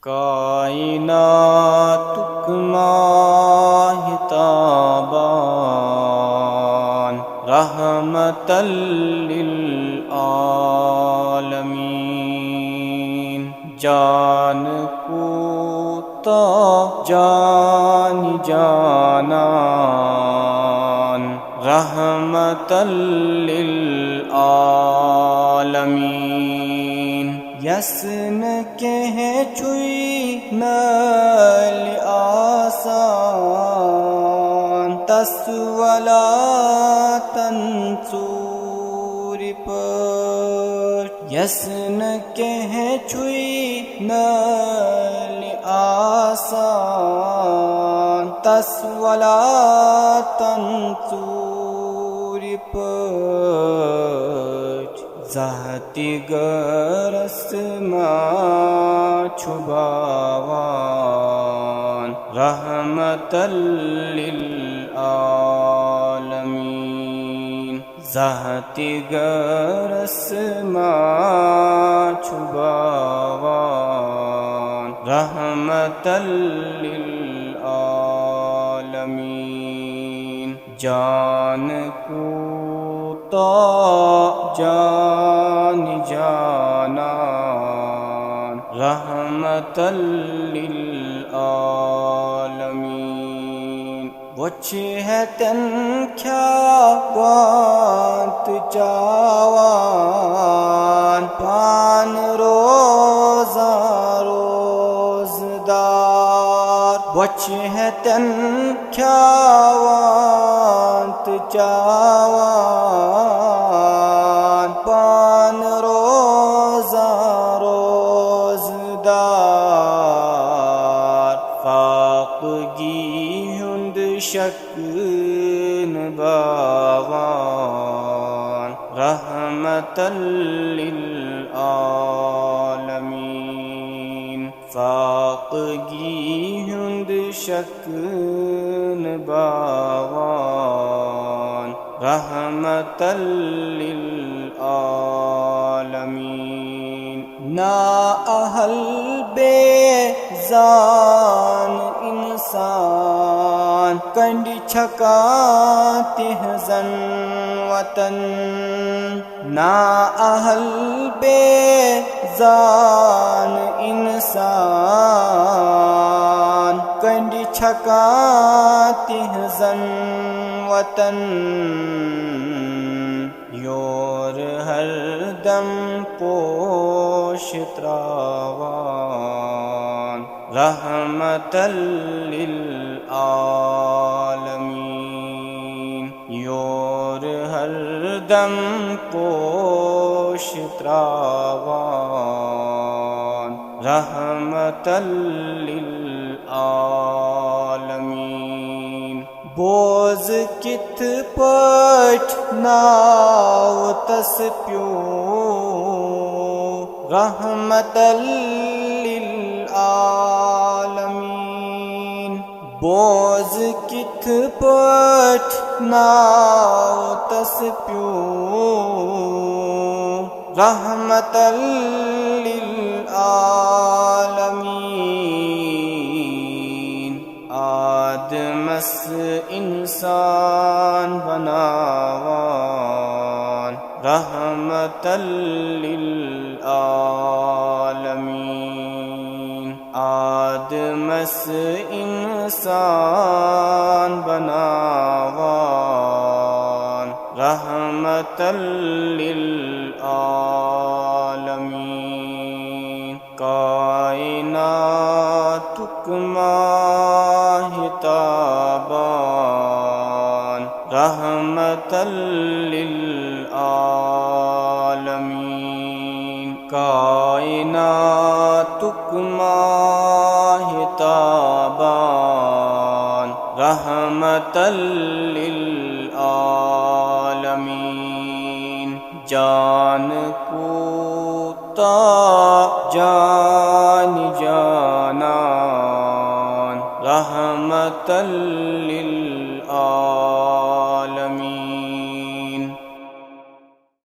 कायनातुक माहिताबान रहमतल लिल आलमीन। जान कूता जानी जानान रहमतल लिल आलमीन। यसन कह चुई नल आसान तस्वला तंसूर पर। यसन कह चुई नल आसान तस्वला तंसूर पर। ज़ाती गरस मा छुबावान रहमतल लिल आलमीन। ज़ाती गरस मा छुबावान रहमतल लिल आलमीन। जान कूता जानी जानान रहमतल लिल आलमीन। वच है तन क्या वांत चावान पान रोज़ा रोज़दार। वच है तन क्या वांत चावान पान रोज़ा रोज़दार। फाक़गी हुंद शकन बावान रहमतल लिल आलमीन। फाक़गी हुंद शकन बावान रहमतल लिल आलमीन। ना अहल बेज़ान इंसान कंडी छकाते हज़न वतन। ना अहल बेज़ान इंसान कंडी छकाते हज़न वतन। योर हर दम पोशित्रावान रहमतल लिल आलमीन। योर हर दम पोशित्रावान रहमतल लिल आलमीन। बोझ कित पठ नाव तस प्यो रहमतल लिल आलमीन। बोझ कित पठ नाव तस प्यो रहमतल लिल आलमीन। आदमस इंसान बनावान रहमतल लिल आलमीन। आदमस इंसान बनावान रहमतल लिल आलमीन। कायनातुक माहिताबान रहमतल लिल आलमीन। कायनातुक माहिताबान रहमतल लिल आलमीन। जान कूता